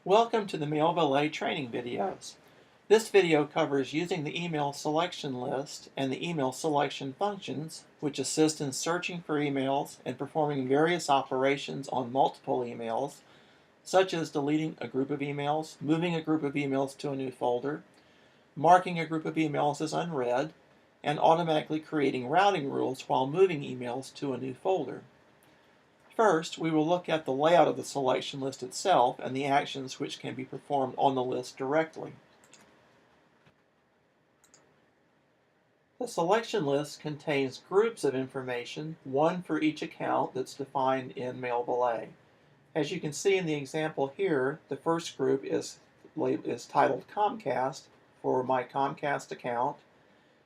Welcome to the Mail training videos. This video covers using the email selection list and the email selection functions, which assist in searching for emails and performing various operations on multiple emails, such as deleting a group of emails, moving a group of emails to a new folder, marking a group of emails as unread, and automatically creating routing rules while moving emails to a new folder. First, we will look at the layout of the selection list itself and the actions which can be performed on the list directly. The selection list contains groups of information, one for each account that's defined in MailBelay. As you can see in the example here, the first group is titled Comcast for my Comcast account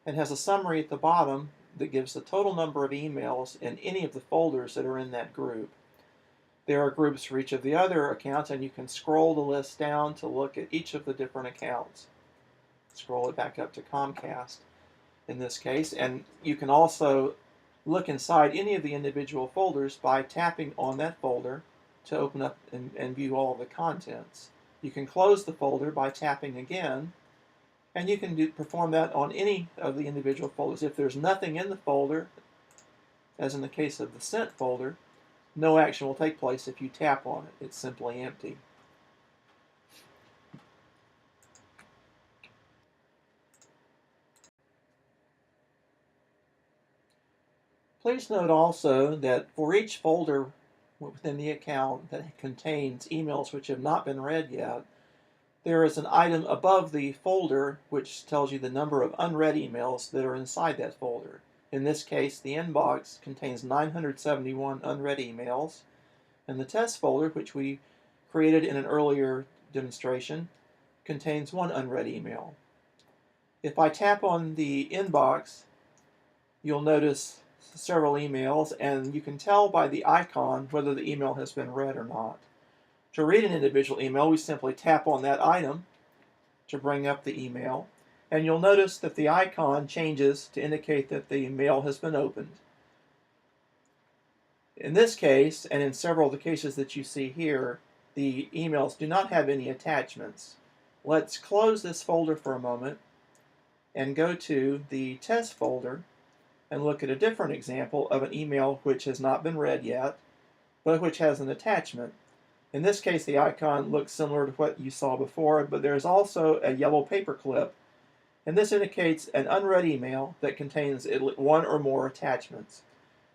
and has a summary at the bottom that gives the total number of emails in any of the folders that are in that group. There are groups for each of the other accounts, and you can scroll the list down to look at each of the different accounts. Scroll it back up to Comcast in this case, and you can also look inside any of the individual folders by tapping on that folder to open up and view all of the contents. You can close the folder by tapping again, and you can perform that on any of the individual folders. If there's nothing in the folder, as in the case of the Sent folder, no action will take place if you tap on it. It's simply empty. Please note also that for each folder within the account that contains emails which have not been read yet, there is an item above the folder which tells you the number of unread emails that are inside that folder. In this case, the inbox contains 971 unread emails, and the test folder, which we created in an earlier demonstration, contains one unread email. If I tap on the inbox, you'll notice several emails, and you can tell by the icon whether the email has been read or not. To read an individual email, we simply tap on that item to bring up the email, and you'll notice that the icon changes to indicate that the mail has been opened. In this case, and in several of the cases that you see here, the emails do not have any attachments. Let's close this folder for a moment and go to the test folder and look at a different example of an email which has not been read yet, but which has an attachment. In this case, the icon looks similar to what you saw before, but there's also a yellow paper clip, and this indicates an unread email that contains one or more attachments.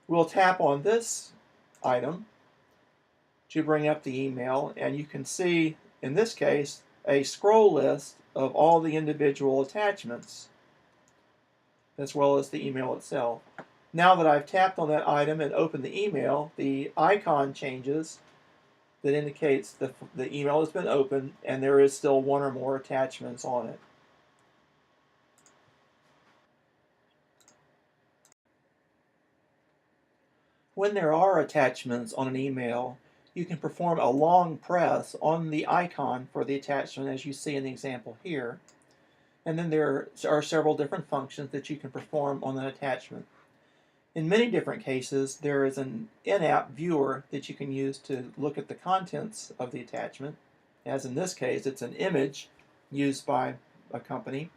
We'll tap on this item to bring up the email, and you can see, in this case, a scroll list of all the individual attachments, as well as the email itself. Now that I've tapped on that item and opened the email, the icon changes that indicates the email has been opened and there is still one or more attachments on it. When there are attachments on an email, you can perform a long press on the icon for the attachment, as you see in the example here. And then there are several different functions that you can perform on an attachment. In many different cases, there is an in-app viewer that you can use to look at the contents of the attachment. As in this case, it's an image used by a company,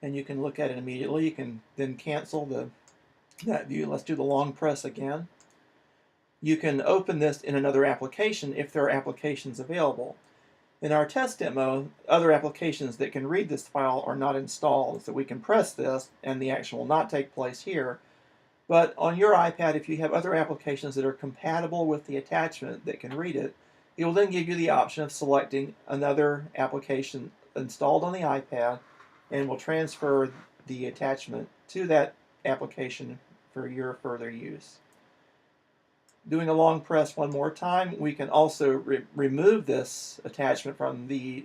and you can look at it immediately. You can then cancel that view. Let's do the long press again. You can open this in another application if there are applications available. In our test demo, other applications that can read this file are not installed, so we can press this and the action will not take place here. But on your iPad, if you have other applications that are compatible with the attachment that can read it, it will then give you the option of selecting another application installed on the iPad and will transfer the attachment to that application for your further use. Doing a long press one more time, we can also remove this attachment from the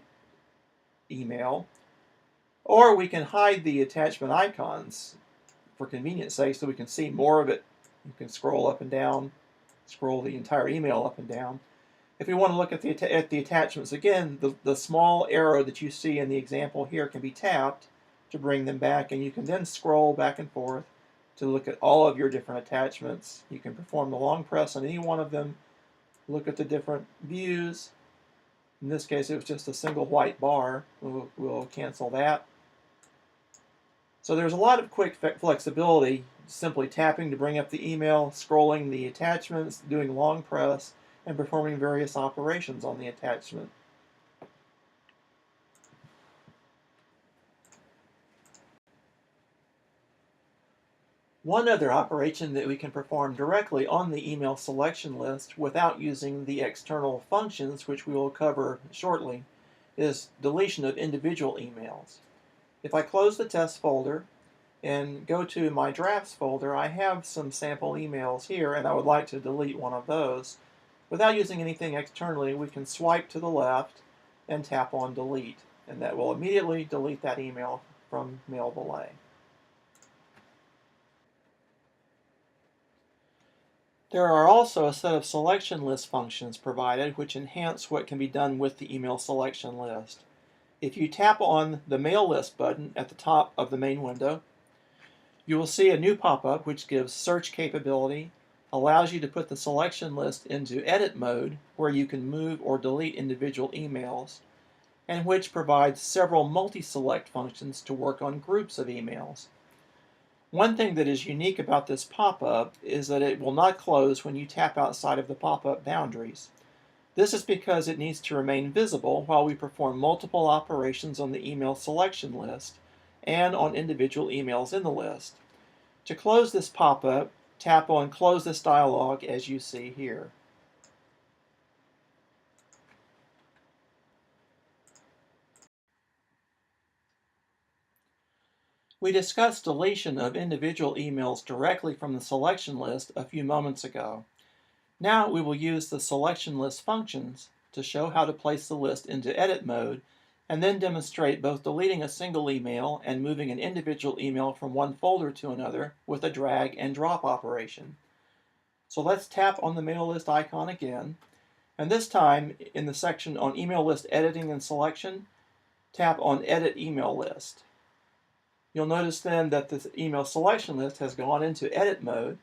email, or we can hide the attachment icons for convenience sake so we can see more of it. You can scroll up and down, scroll the entire email up and down. If we want to look at the attachments again, the small arrow that you see in the example here can be tapped to bring them back, and you can then scroll back and forth to look at all of your different attachments. You can perform the long press on any one of them, look at the different views, In this case, it was just a single white bar. We'll cancel that. So there's a lot of quick flexibility, simply tapping to bring up the email, scrolling the attachments, doing long press, and performing various operations on the attachment. One other operation that we can perform directly on the email selection list without using the external functions, which we will cover shortly, is deletion of individual emails. If I close the test folder and go to my drafts folder, I have some sample emails here, and I would like to delete one of those. Without using anything externally, we can swipe to the left and tap on delete, and that will immediately delete that email from MailValet. There are also a set of selection list functions provided which enhance what can be done with the email selection list. If you tap on the Mail List button at the top of the main window, you will see a new pop-up which gives search capability, allows you to put the selection list into edit mode where you can move or delete individual emails, and which provides several multi-select functions to work on groups of emails. One thing that is unique about this pop-up is that it will not close when you tap outside of the pop-up boundaries. This is because it needs to remain visible while we perform multiple operations on the email selection list and on individual emails in the list. To close this pop-up, tap on Close This dialog as you see here. We discussed deletion of individual emails directly from the selection list a few moments ago. Now we will use the selection list functions to show how to place the list into edit mode and then demonstrate both deleting a single email and moving an individual email from one folder to another with a drag and drop operation. So let's tap on the mail list icon again, and this time in the section on email list editing and selection, tap on Edit Email List. You'll notice then that the email selection list has gone into edit mode.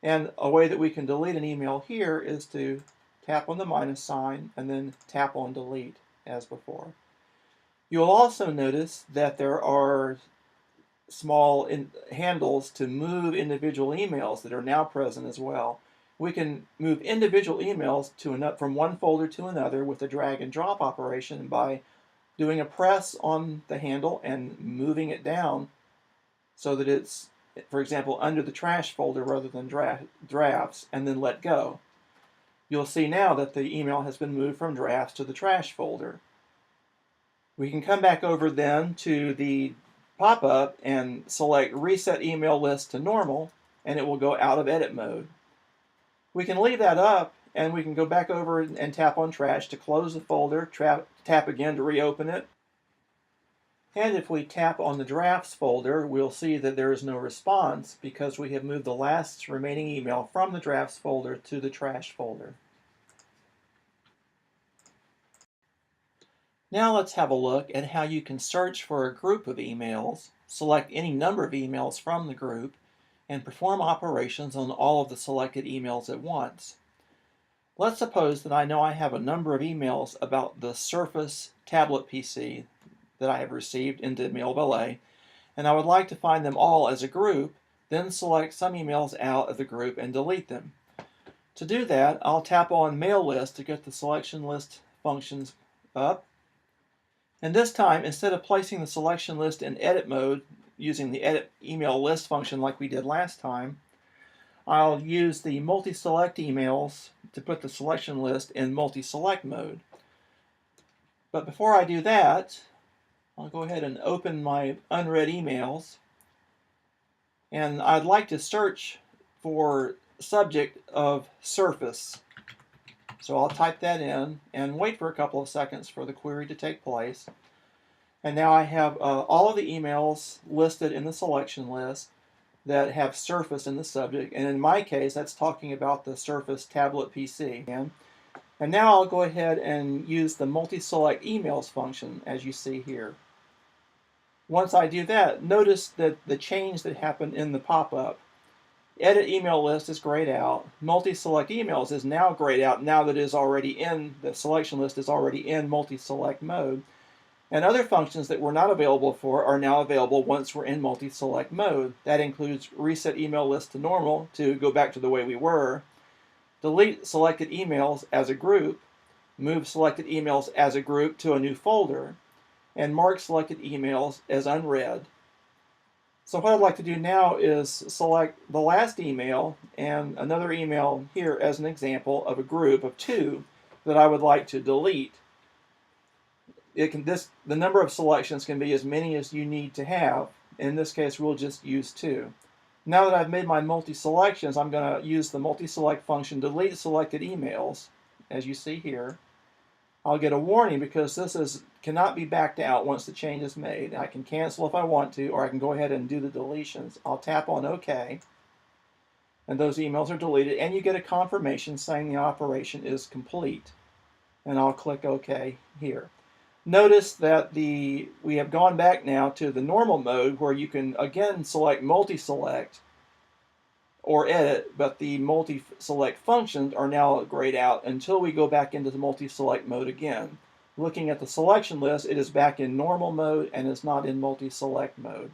And a way that we can delete an email here is to tap on the minus sign and then tap on delete as before. You'll also notice that there are small handles to move individual emails that are now present as well. We can move individual emails from one folder to another with the drag and drop operation by doing a press on the handle and moving it down so that it's, for example, under the trash folder rather than drafts, and then let go. You'll see now that the email has been moved from drafts to the trash folder. We can come back over then to the pop-up and select Reset Email List to Normal, and it will go out of edit mode. We can leave that up, and we can go back over and tap on Trash to close the folder, tap again to reopen it. And if we tap on the Drafts folder, we'll see that there is no response because we have moved the last remaining email from the Drafts folder to the Trash folder. Now let's have a look at how you can search for a group of emails, select any number of emails from the group, and perform operations on all of the selected emails at once. Let's suppose that I know I have a number of emails about the Surface tablet PC that I have received into MailValet, and I would like to find them all as a group, then select some emails out of the group and delete them. To do that, I'll tap on Mail List to get the selection list functions up. And this time, instead of placing the selection list in edit mode using the Edit Email List function like we did last time, I'll use the multi-select emails to put the selection list in multi-select mode. But before I do that, I'll go ahead and open my unread emails, and I'd like to search for subject of Surface. So I'll type that in and wait for a couple of seconds for the query to take place. And now I have all of the emails listed in the selection list that have Surface in the subject, and in my case that's talking about the Surface tablet PC. And now I'll go ahead and use the multi-select emails function as you see here. Once I do that, notice that the change that happened in the pop-up. Edit email list is grayed out. Multi-select emails is now grayed out now that it is already in, the selection list is already in multi-select mode. And other functions that were not available for are now available once we're in multi-select mode. That includes reset email list to normal to go back to the way we were, delete selected emails as a group, move selected emails as a group to a new folder, and mark selected emails as unread. So what I'd like to do now is select the last email and another email here as an example of a group of 2 that I would like to delete. The number of selections can be as many as you need to have. In this case, we'll just use 2. Now that I've made my multi-selections, I'm going to use the multi-select function delete selected emails, as you see here. I'll get a warning because this cannot be backed out once the change is made. I can cancel if I want to, or I can go ahead and do the deletions. I'll tap on OK, and those emails are deleted, and you get a confirmation saying the operation is complete. And I'll click OK here. Notice that we have gone back now to the normal mode where you can again select multi-select or edit, but the multi-select functions are now grayed out until we go back into the multi-select mode again. Looking at the selection list, it is back in normal mode and is not in multi-select mode.